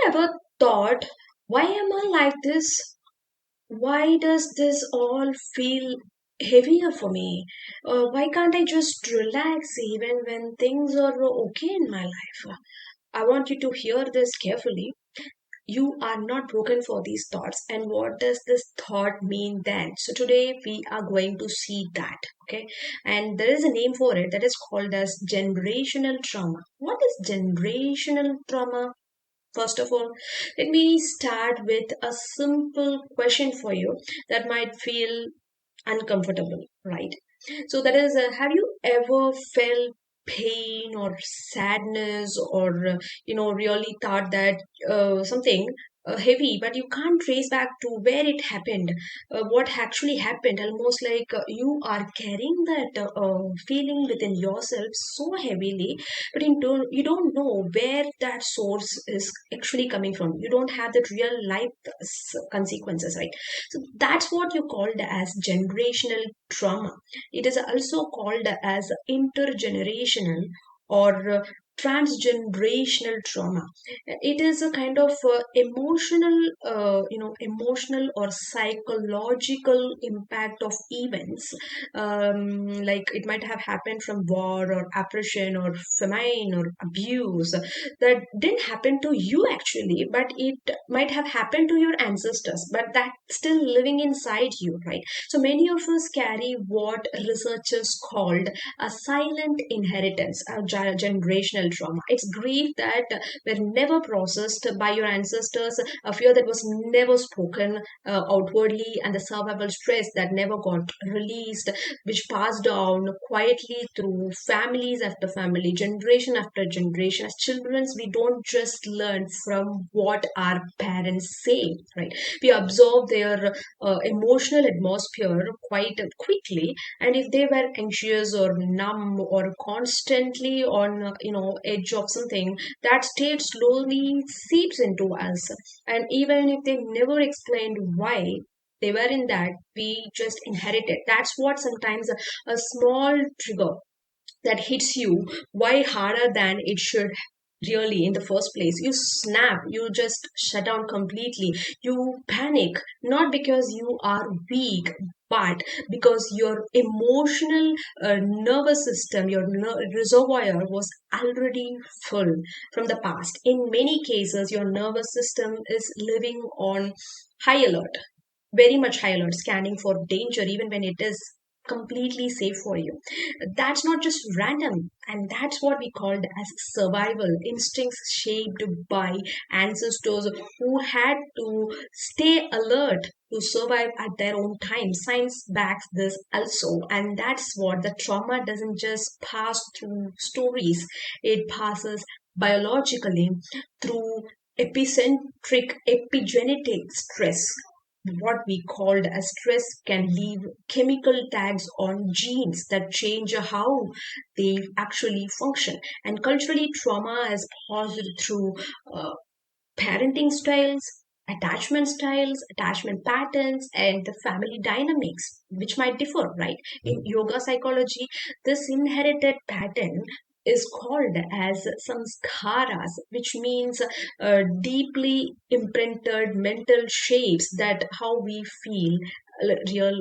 ever thought, why am I like this? Why does this all feel heavier for me? Why can't I just relax even when things are okay in my life? I want you to hear this carefully. You are not broken for these thoughts. And what does this thought mean then? So today we are going to see that. Okay. And there is a name for it that is called as generational trauma. What is generational trauma? First of all, let me start with a simple question for you that might feel uncomfortable, right? So that is, have you ever felt pain or sadness or really thought that something heavy, but you can't trace back to where it happened, what actually happened? Almost like you are carrying that feeling within yourself so heavily, but you don't know where that source is actually coming from. You don't have that real life consequences, right? So that's what you called as generational trauma. It is also called as intergenerational or transgenerational trauma. It is a kind of emotional or psychological impact of events. Like it might have happened from war or oppression or famine or abuse that didn't happen to you actually, but it might have happened to your ancestors, but that's still living inside you, right? So many of us carry what researchers called a silent inheritance, a generational trauma. It's grief that were never processed by your ancestors, a fear that was never spoken outwardly, and the survival stress that never got released, which passed down quietly through families after family, generation after generation. As children, we don't just learn from what our parents say, right? We observe their emotional atmosphere quite quickly, and if they were anxious or numb or constantly on edge of something, that state slowly seeps into us. And even if they never explained why they were in that, we just inherit it. That's what sometimes a small trigger that hits you why harder than it should really in the first place. You snap, you just shut down completely, you panic, not because you are weak, but because your emotional nervous system, your reservoir was already full from the past. In many cases your nervous system is living on high alert, very much high alert, scanning for danger even when it is completely safe for you. That's not just random, and that's what we called as survival instincts shaped by ancestors who had to stay alert to survive at their own time. Science backs this also, and that's what the trauma doesn't just pass through stories, it passes biologically through epicentric epigenetic stress. What we called as stress can leave chemical tags on genes that change how they actually function. And culturally, trauma is passed through uh, parenting styles, attachment patterns, and the family dynamics, which might differ, right? In yoga psychology, this inherited pattern is called as samskaras, which means deeply imprinted mental shapes that how we feel real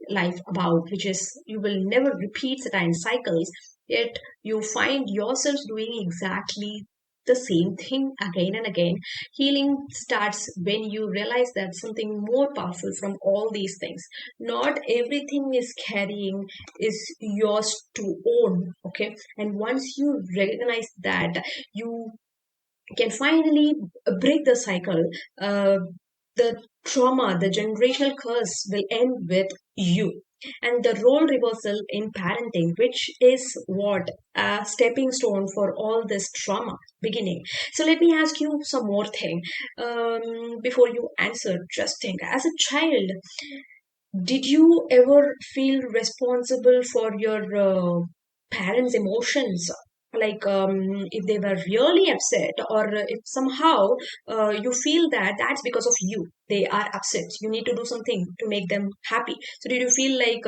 life about, which is you will never repeat certain cycles, yet you find yourself doing exactly the same thing again and again. Healing starts when you realize that something more powerful from all these things. Not everything is carrying is yours to own. Okay. And once you recognize that, you can finally break the cycle. The trauma, the generational curse will end with you. And the role reversal in parenting, which is what a stepping stone for all this trauma beginning. So let me ask you some more thing before you answer. Just think, as a child, did you ever feel responsible for your parents' emotions? Like if they were really upset, or if somehow you feel that that's because of you, they are upset. You need to do something to make them happy. So did you feel like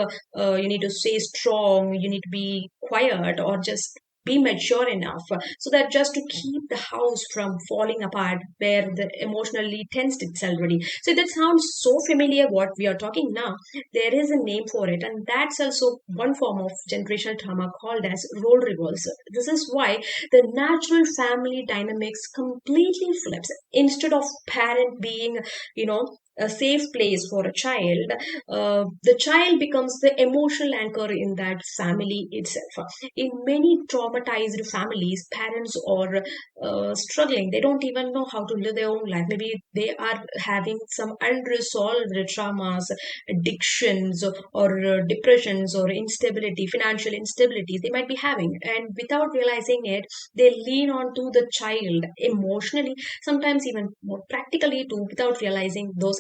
you need to stay strong, you need to be quiet, or just be mature enough so that just to keep the house from falling apart where the emotionally tensed it's already. So that sounds so familiar what we are talking now. There is a name for it, and that's also one form of generational trauma called as role reversal. This is why the natural family dynamics completely flips. Instead of parent being, you know, a safe place for a child, the child becomes the emotional anchor in that family itself. In many traumatized families, parents are struggling. They don't even know how to live their own life. Maybe they are having some unresolved traumas, addictions, or depressions, or instability, financial instability they might be having. And without realizing it, they lean on to the child emotionally, sometimes even more practically too, without realizing those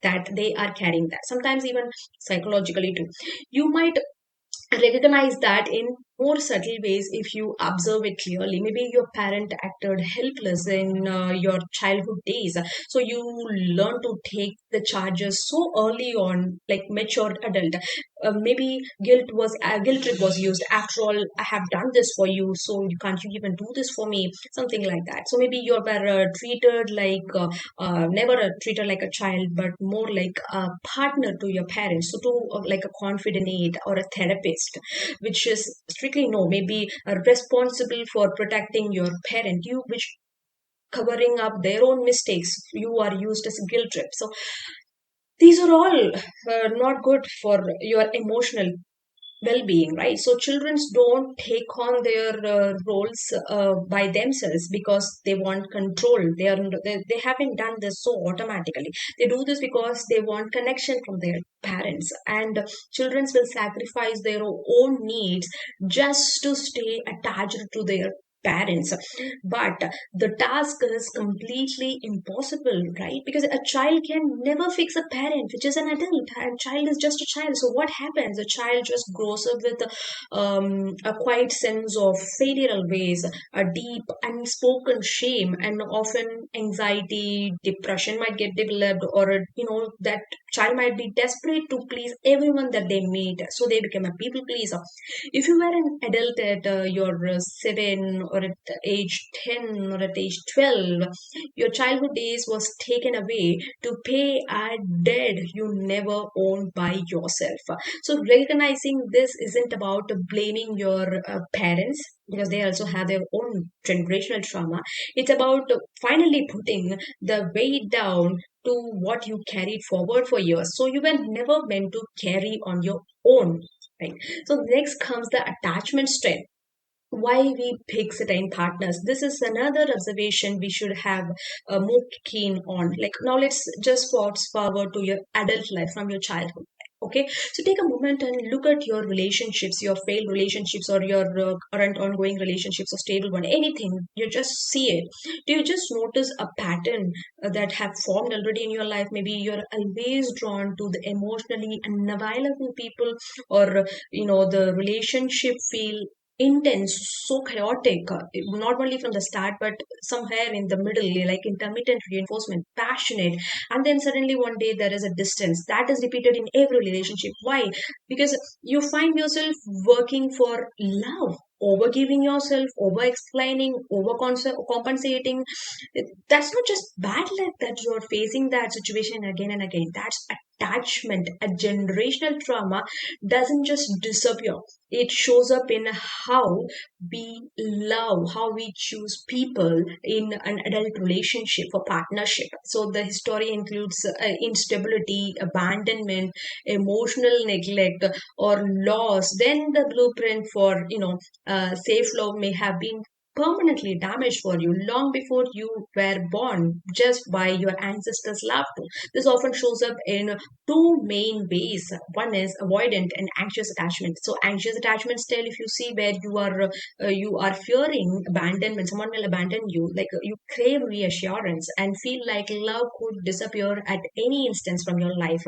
that they are carrying that. Sometimes even psychologically too. You might recognize that in more subtle ways if you observe it clearly. Maybe your parent acted helpless in your childhood days, so you learn to take the charges so early on, like mature adult. Maybe guilt trip was used. After all, I have done this for you, so you can't you even do this for me, something like that. So maybe you were treated like never treated like a child, but more like a partner to your parents, so to like a confidant or a therapist, which is strictly no, maybe responsible for protecting your parent, you which covering up their own mistakes, you are used as a guilt trip. So these are all not good for your emotional well-being, right? So children don't take on their roles by themselves because they want control. They haven't done this so automatically. They do this because they want connection from their parents, and children will sacrifice their own needs just to stay attached to their parents. But the task is completely impossible, right? Because a child can never fix a parent, which is an adult, and child is just a child. So what happens? The child just grows up with a quiet sense of failure always, a deep unspoken shame, and often anxiety, depression might get developed, or that child might be desperate to please everyone that they meet, so they become a people pleaser. If you were an adult at your 7 or at age 10 or at age 12, your childhood days was taken away to pay a debt you never owned by yourself. So recognizing this isn't about blaming your parents, because they also have their own generational trauma. It's about finally putting the weight down to what you carried forward for years. So you were never meant to carry on your own. Right. So next comes the attachment strength. Why we pick certain partners. This is another observation we should have more keen on. Like now, let's just fast forward to your adult life from your childhood. Okay, so take a moment and look at your relationships, your failed relationships, or your current ongoing relationships, or stable one. Anything you just see it. Do you just notice a pattern that have formed already in your life? Maybe you're always drawn to the emotionally unavailable people, or the relationship feel intense, so chaotic, not only from the start, but somewhere in the middle, like intermittent reinforcement, passionate, and then suddenly one day there is a distance that is repeated in every relationship. Why? Because you find yourself working for love, over giving yourself, over explaining, over compensating. That's not just bad luck that you're facing that situation again and again. That's attachment. A generational trauma doesn't just disappear, it shows up in how we love, how we choose people in an adult relationship or partnership. So the history includes instability, abandonment, emotional neglect, or loss. Then the blueprint for safe love may have been permanently damaged for you long before you were born, just by your ancestors' laughter. This often shows up in two main ways. One is avoidant and anxious attachment. So anxious attachment style, if you see, where you are fearing abandonment, someone will abandon you, like you crave reassurance and feel like love could disappear at any instance from your life.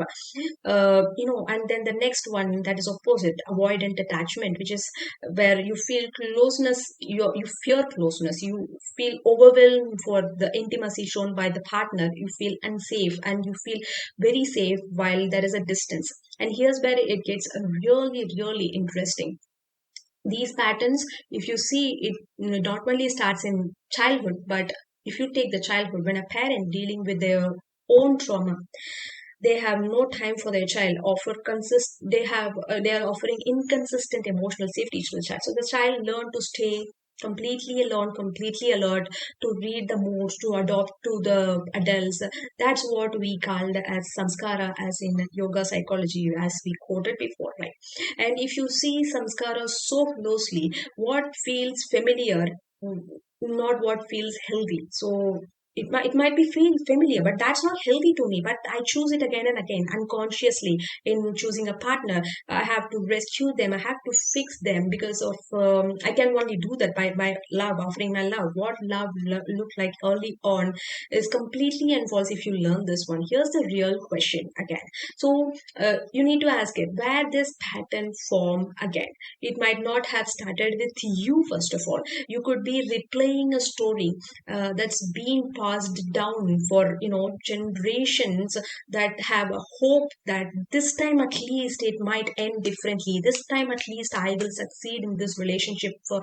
And then the next one, that is opposite, avoidant attachment, which is where you feel closeness, you fear closeness, you feel overwhelmed for the intimacy shown by the partner, you feel unsafe, and you feel very safe while there is a distance. And here's where it gets really, really interesting. These patterns, if you see it, not only starts in childhood, but if you take the childhood, when a parent dealing with their own trauma, they have no time for their child, offer consist they are offering inconsistent emotional safety to the child, so the child learn to stay completely alone, completely alert, to read the moods, to adopt to the adults. That's what we called as samskara, as in yoga psychology, as we quoted before, right? And if you see samskara so closely, what feels familiar, mm, not what feels healthy. So it might be feel familiar, but that's not healthy to me. But I choose it again and again unconsciously. In choosing a partner, I have to rescue them. I have to fix them because of I can only do that by my love, offering my love. What love look like early on is completely and false. If you learn this one, here's the real question again. So you need to ask it where this pattern form again. It might not have started with you first of all. You could be replaying a story that's been passed down for generations, that have a hope that this time at least it might end differently, this time at least I will succeed in this relationship. So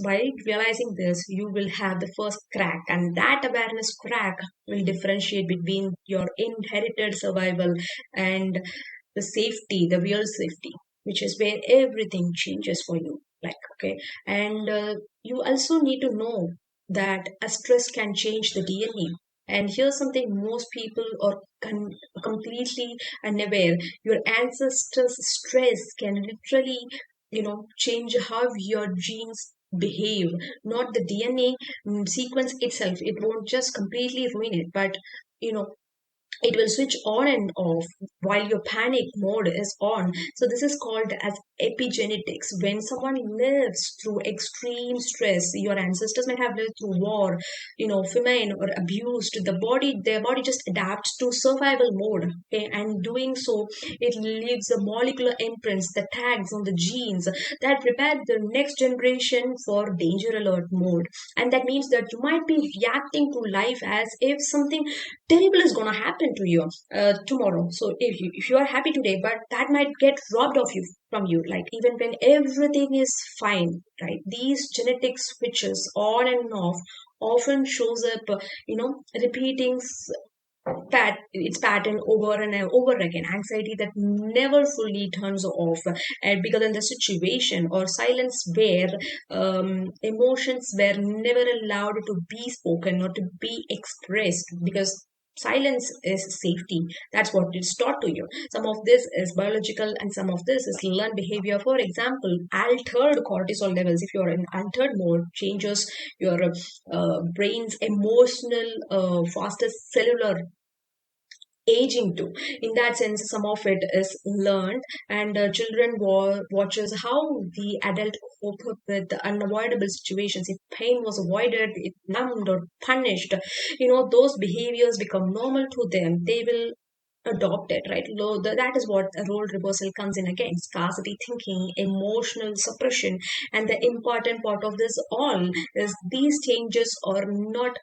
by realizing this, you will have the first crack, and that awareness crack will differentiate between your inherited survival and the safety, the real safety, which is where everything changes for you. Like, okay. And you also need to know that a stress can change the DNA. And here's something most people are completely unaware. Your ancestors' stress can literally, change how your genes behave, not the DNA sequence itself. It won't just completely ruin it, but you know it will switch on and off while your panic mode is on. So this is called as epigenetics. When someone lives through extreme stress, your ancestors might have lived through war, famine or abused, their body just adapts to survival mode. Okay, and doing so, it leaves the molecular imprints, the tags on the genes that prepare the next generation for danger alert mode. And that means that you might be reacting to life as if something terrible is going to happen to you tomorrow. So if you are happy today, but that might get robbed of you from you, like even when everything is fine, right? These genetic switches on and off often shows up, repeating its pattern over and over again. Anxiety that never fully turns off, and bigger than the situation, or silence where emotions were never allowed to be spoken or to be expressed, because silence is safety. That's what it's taught to you. Some of this is biological and some of this is learned behavior. For example, altered cortisol levels, if you're in altered mode, changes your brain's emotional faster cellular aging too. In that sense, some of it is learned, and children watches how the adult cope up with the unavoidable situations. If pain was avoided, it numbed or punished, those behaviors become normal to them. They will adopt it, right? That is what a role reversal comes in again. Scarcity thinking, emotional suppression, and the important part of this all is these changes are not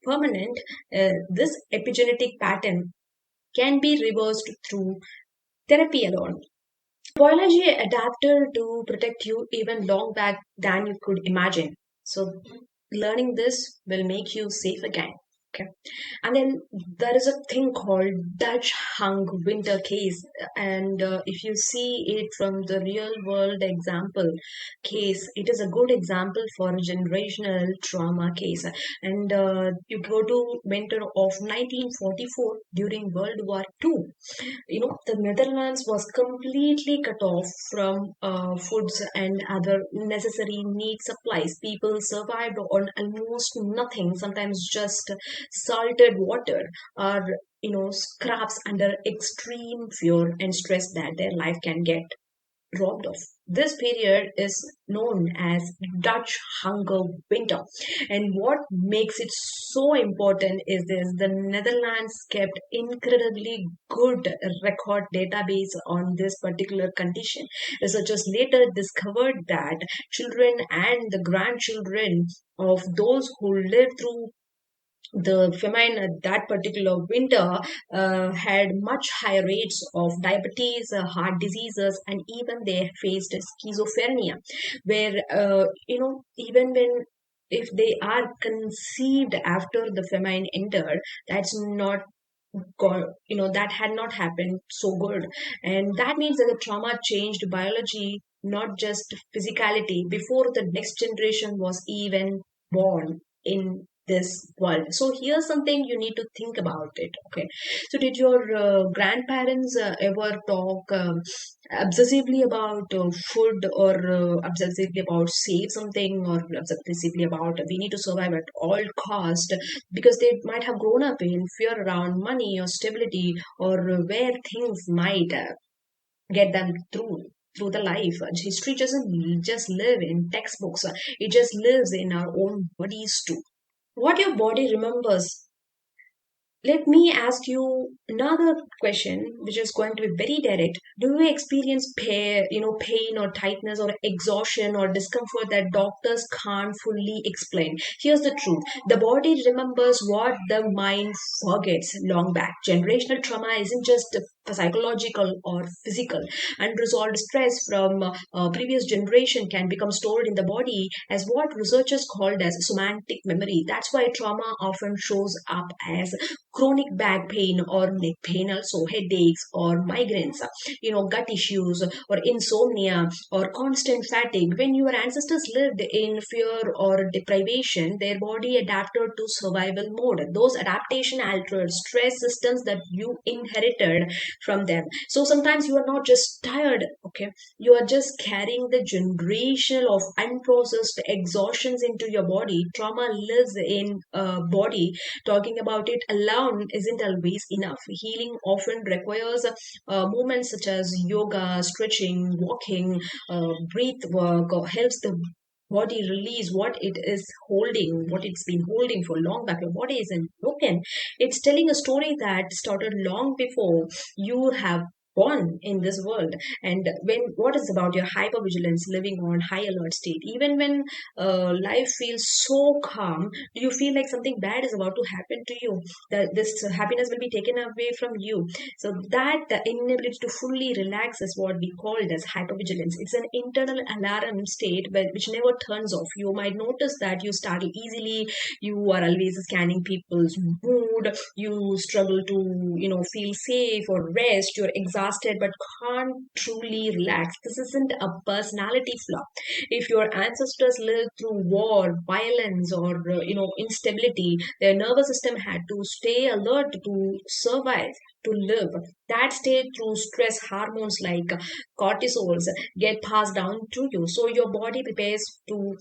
permanent. This epigenetic pattern can be reversed through therapy alone. Biology adapted to protect you even long back than you could imagine. So, learning this will make you safe again. Okay. And then there is a thing called Dutch hung winter case. And if you see it from the real world example case, it is a good example for a generational trauma case. And you go to winter of 1944 during World War II. The Netherlands was completely cut off from foods and other necessary need supplies. People survived on almost nothing, sometimes just salted water, or scraps, under extreme fear and stress that their life can get robbed of. This period is known as Dutch hunger winter. And what makes it so important is this: the Netherlands kept incredibly good record database on this particular condition. Researchers later discovered that children and the grandchildren of those who lived through The famine at that particular winter had much higher rates of diabetes, heart diseases, and even they faced schizophrenia, where even when if they are conceived after the famine entered, that's not that had not happened so good. And that means that the trauma changed biology, not just physicality, before the next generation was even born in this world. So here's something you need to think about it. Okay, so did your grandparents ever talk obsessively about food, or obsessively about save something, or obsessively about we need to survive at all cost, because they might have grown up in fear around money or stability, or where things might get them through the life. History doesn't just live in textbooks, it just lives in our own bodies too. What your body remembers. Let me ask you another question, which is going to be very direct. Do you experience pain or tightness or exhaustion or discomfort that doctors can't fully explain? Here's the truth: the body remembers what the mind forgets long back. Generational trauma isn't just psychological or physical. Unresolved stress from previous generation can become stored in the body as what researchers called as somatic memory. That's why trauma often shows up as chronic back pain or neck pain, also headaches or migraines, gut issues or insomnia or constant fatigue. When your ancestors lived in fear or deprivation, their body adapted to survival mode. Those adaptation altered stress systems that you inherited from them. So sometimes you are not just tired, okay, you are just carrying the generation of unprocessed exhaustions into your body. Trauma lives in a body. Talking about it alone isn't always enough. Healing often requires movements such as yoga, stretching, walking, breath work, or helps the body release what it is holding, what it's been holding for long back. Your body isn't broken. It's telling a story that started long before you have born in this world. And when what is about your hypervigilance, living on high alert state, even when life feels so calm, do you feel like something bad is about to happen to you, that this happiness will be taken away from you? So that the inability to fully relax is what we called as hypervigilance. It's an internal alarm state which never turns off. You might notice that you startle easily, you are always scanning people's mood, you struggle to feel safe or rest, you're exhausted but can't truly relax. This isn't a personality flaw. If your ancestors lived through war, violence, or instability, their nervous system had to stay alert to survive, to live. That state through stress hormones like cortisols get passed down to you. So your body prepares to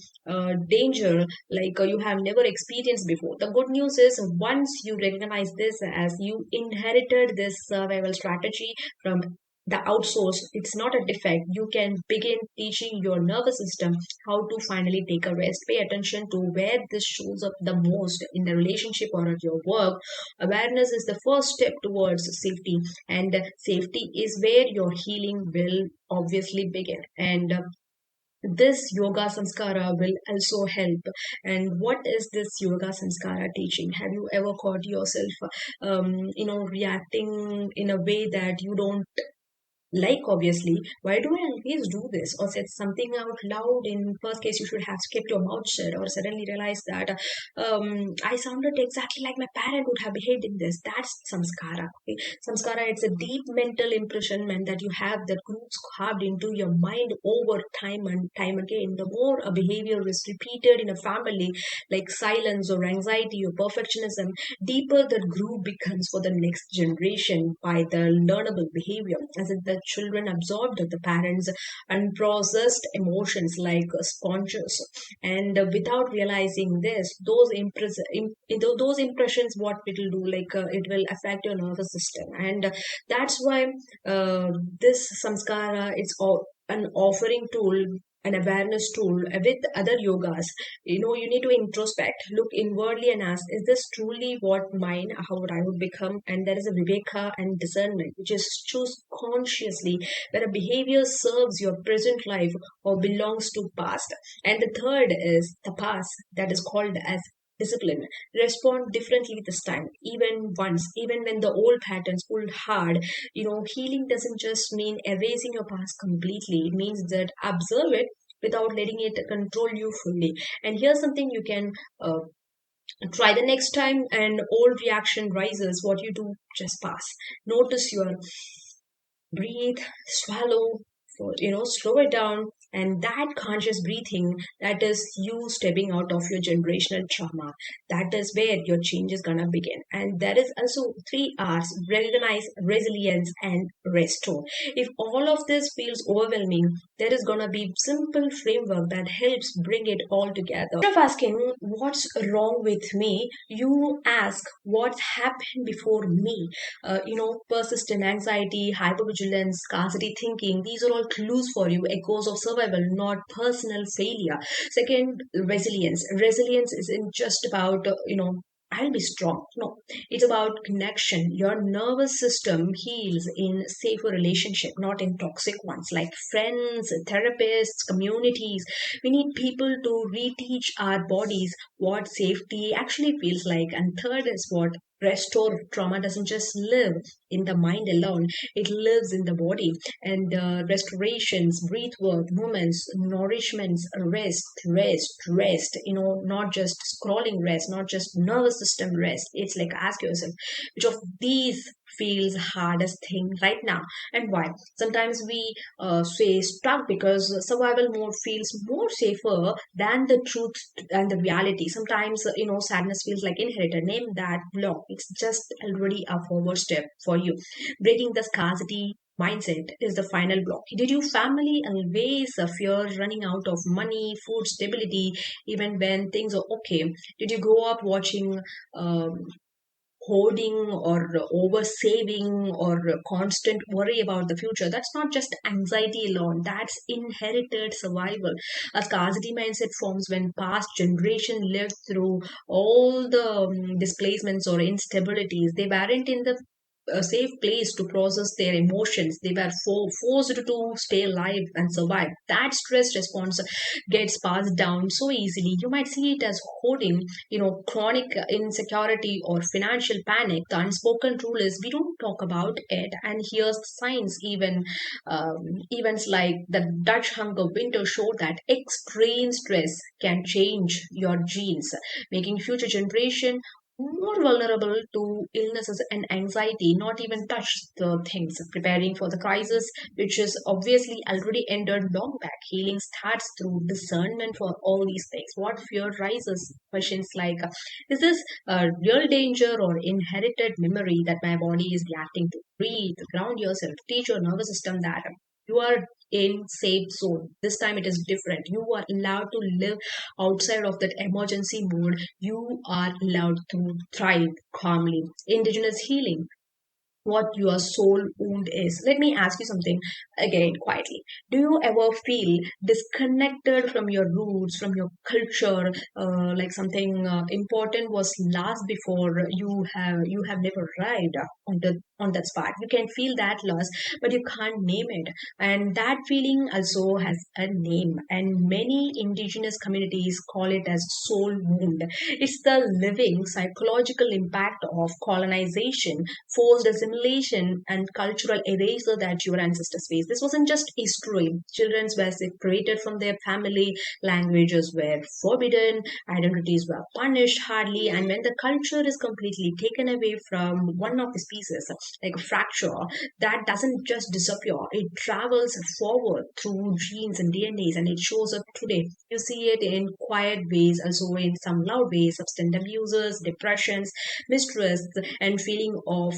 danger like you have never experienced before. The good news is, once you recognize this as you inherited this survival strategy from the outsource, it's not a defect. You can begin teaching your nervous system how to finally take a rest. Pay attention to where this shows up the most, in the relationship or at your work. Awareness is the first step towards safety, and safety is where your healing will obviously begin. And this yoga sanskara will also help. And what is this yoga sanskara teaching? Have you ever caught yourself reacting in a way that you don't like? Obviously, why do I always do this, or said something out loud? In first case, you should have kept your mouth shut, or suddenly realized that I sounded exactly like my parent would have behaved in this. That's samskara. Okay? Samskara, it's a deep mental impressionment that you have, that groups carved into your mind over time and time again. The more a behavior is repeated in a family, like silence or anxiety or perfectionism, deeper that groove becomes for the next generation by the learnable behavior, as if the children absorbed the parents' unprocessed emotions like sponges. And without realizing this, those impressions, what it will do, like it will affect your nervous system. And that's why this samskara, it's an offering tool, an awareness tool with other yogas. You need to introspect, look inwardly and ask, is this truly what mine, how would I would become? And there is a viveka and discernment, which is choose consciously whether behavior serves your present life or belongs to past. And the third is the past, that is called as discipline, respond differently this time, even once, even when the old patterns pulled hard. Healing doesn't just mean erasing your past completely, it means that observe it without letting it control you fully. And here's something you can try the next time an old reaction rises. What you do, just pass. Notice your breathe, swallow, slow it down. And that conscious breathing, that is you stepping out of your generational trauma. That is where your change is gonna begin. And there is also 3 R's: recognize, resilience, and restore. If all of this feels overwhelming, there is gonna be simple framework that helps bring it all together. Instead of asking what's wrong with me, you ask what's happened before me. Persistent anxiety, hypervigilance, scarcity thinking, these are all clues for you, echoes of survival, not personal failure. Second, resilience. Resilience isn't just about, I'll be strong. No, it's about connection. Your nervous system heals in safer relationship, not in toxic ones, like friends, therapists, communities. We need people to reteach our bodies what safety actually feels like. And third is what restore. Trauma doesn't just live in the mind alone, it lives in the body. And restorations, breath work, movements, nourishments, rest, not just scrolling rest, not just nervous system rest. It's like ask yourself which of these feels hardest thing right now, and why. Sometimes we say stuck because survival mode feels more safer than the truth and the reality. Sometimes sadness feels like inherited. Name that block, it's just already a forward step for you. Breaking the scarcity mindset is the final block. Did your family always fear running out of money, food, stability, even when things are okay? Did you grow up watching um, hoarding or over saving or constant worry about the future? That's not just anxiety alone, that's inherited survival. A scarcity mindset forms when past generation lived through all the displacements or instabilities. They weren't in the a safe place to process their emotions. They were forced to stay alive and survive. That stress response gets passed down so easily. You might see it as hoarding, chronic insecurity or financial panic. The unspoken rule is we don't talk about it. And here's the science. Even events like the Dutch hunger winter show that extreme stress can change your genes, making future generation more vulnerable to illnesses and anxiety. Not even touch the things. Preparing for the crisis, which is obviously already ended long back. Healing starts through discernment for all these things. What fear rises? Questions like, is this a real danger or inherited memory that my body is reacting to? Breathe, ground yourself, teach your nervous system that you are in safe zone. This time it is different. You are allowed to live outside of that emergency mode. You are allowed to thrive calmly. Indigenous healing, what your soul wound is. Let me ask you something again quietly. Do you ever feel disconnected from your roots, from your culture, like something important was lost before you have never arrived on that spot? You can feel that loss, but you can't name it. And that feeling also has a name. And many indigenous communities call it as soul wound. It's the living psychological impact of colonization, forced assimilation, and cultural erasure that your ancestors faced. This wasn't just history. Children were separated from their family, languages were forbidden, identities were punished hardly, and when the culture is completely taken away from one of the species, like a fracture, that doesn't just disappear, it travels forward through genes and DNAs, and it shows up today. You see it in quiet ways, also in some loud ways: substance abusers, depressions, mistrust, and feeling of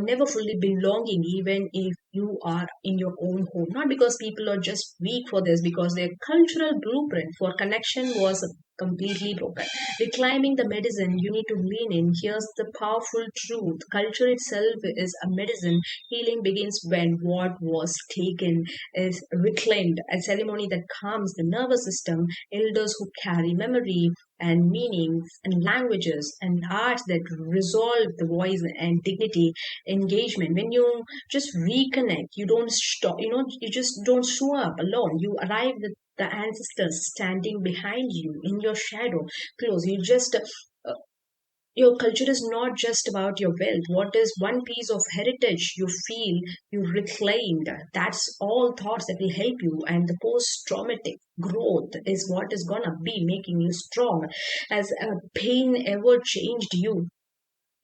never fully belonging, even if you are in your own home. Not because people are just weak for this, because their cultural blueprint for connection was completely broken. Reclaiming the medicine, you need to lean in. Here's the powerful truth: culture itself is a medicine. Healing begins when what was taken is reclaimed. A ceremony that calms the nervous system, elders who carry memory and meanings and languages and arts that resolve the voice and dignity, engagement. When you just reconnect, you don't stop, you just don't show up alone. You arrive with the ancestors standing behind you in your shadow close. You just Your culture is not just about your wealth. What is one piece of heritage you feel you reclaimed? That's all thoughts that will help you. And the post traumatic growth is what is gonna be making you strong. Has pain ever changed you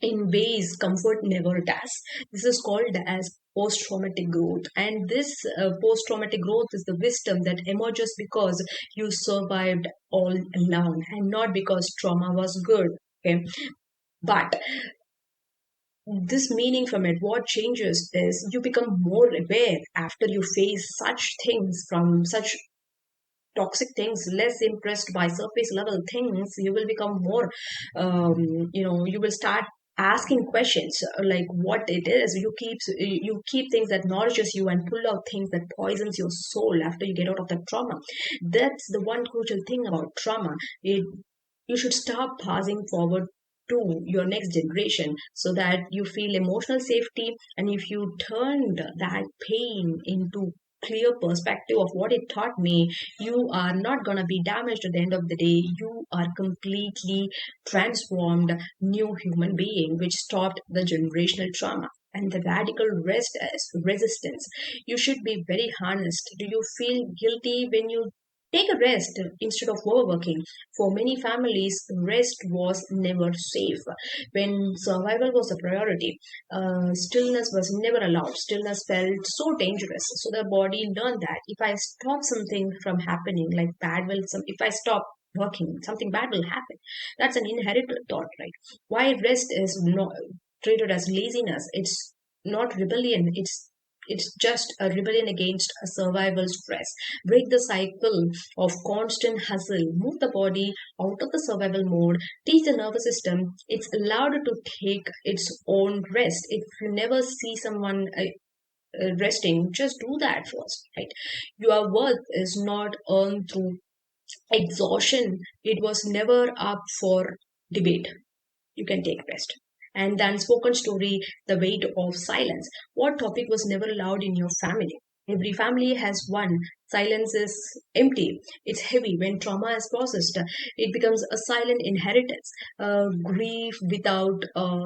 in ways comfort never does? This is called as post traumatic growth. And this post traumatic growth is the wisdom that emerges because you survived all along and not because trauma was good. Okay, but this meaning from it, what changes is you become more aware after you face such things, from such toxic things, less impressed by surface level things. You will become more, um, you will start asking questions, like what it is. You keep things that nourishes you and pull out things that poisons your soul after you get out of the trauma. That's the one crucial thing about trauma. You should start passing forward to your next generation so that you feel emotional safety. And if you turned that pain into clear perspective of what it taught me, you are not going to be damaged at the end of the day. You are completely transformed new human being which stopped the generational trauma. And the radical rest as resistance. You should be very honest. Do you feel guilty when you take a rest instead of overworking? For many families, rest was never safe. When survival was a priority, stillness was never allowed. Stillness felt so dangerous. So the body learned that if I stop something from happening, like bad will, if I stop working, something bad will happen. That's an inherited thought, right? Why rest is not treated as laziness? It's not rebellion. It's just a rebellion against a survival stress. Break the cycle of constant hustle. Move the body out of the survival mode. Teach the nervous system it's allowed to take its own rest. If you never see someone resting, just do that first, right? Your worth is not earned through exhaustion. It was never up for debate. You can take rest. And the unspoken story, the weight of silence. What topic was never allowed in your family? Every family has one. Silence is empty. It's heavy. When trauma is processed, it becomes a silent inheritance. Grief without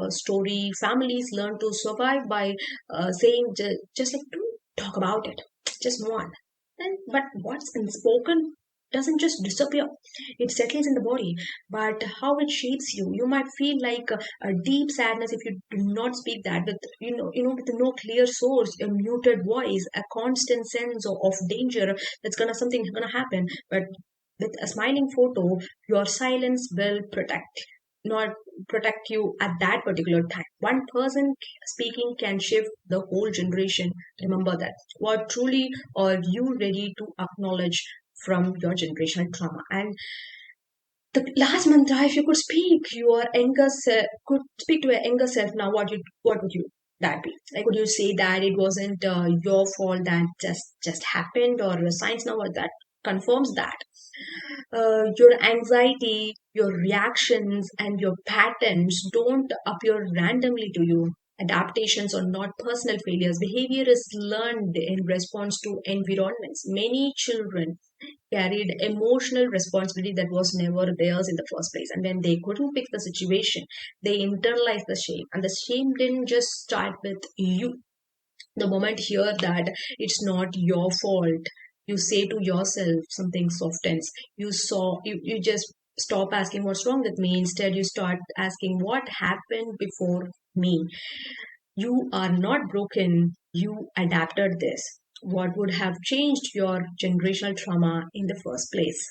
story. Families learn to survive by saying just like, don't talk about it. Just move on. But what's unspoken doesn't just disappear. It settles in the body, but how it shapes you. You might feel like a deep sadness if you do not speak that. With with no clear source, a muted voice, a constant sense of danger that's gonna something gonna happen. But with a smiling photo, your silence will not protect you at that particular time. One person speaking can shift the whole generation. Remember that. What truly are you ready to acknowledge from your generational trauma? And the last mantra, if you could speak your younger self, could speak to your younger self now, what would you that be? Like, would you say that it wasn't your fault, that just happened, or science now that confirms that your anxiety, your reactions, and your patterns don't appear randomly to you? Adaptations are not personal failures. Behavior is learned in response to environments. Many children carried emotional responsibility that was never theirs in the first place. And when they couldn't pick the situation, they internalized the shame. And the shame didn't just start with you. The moment you hear that it's not your fault, you say to yourself, something softens. You just stop asking what's wrong with me. Instead, you start asking what happened before me. You are not broken, you adapted this. What would have changed your generational trauma in the first place?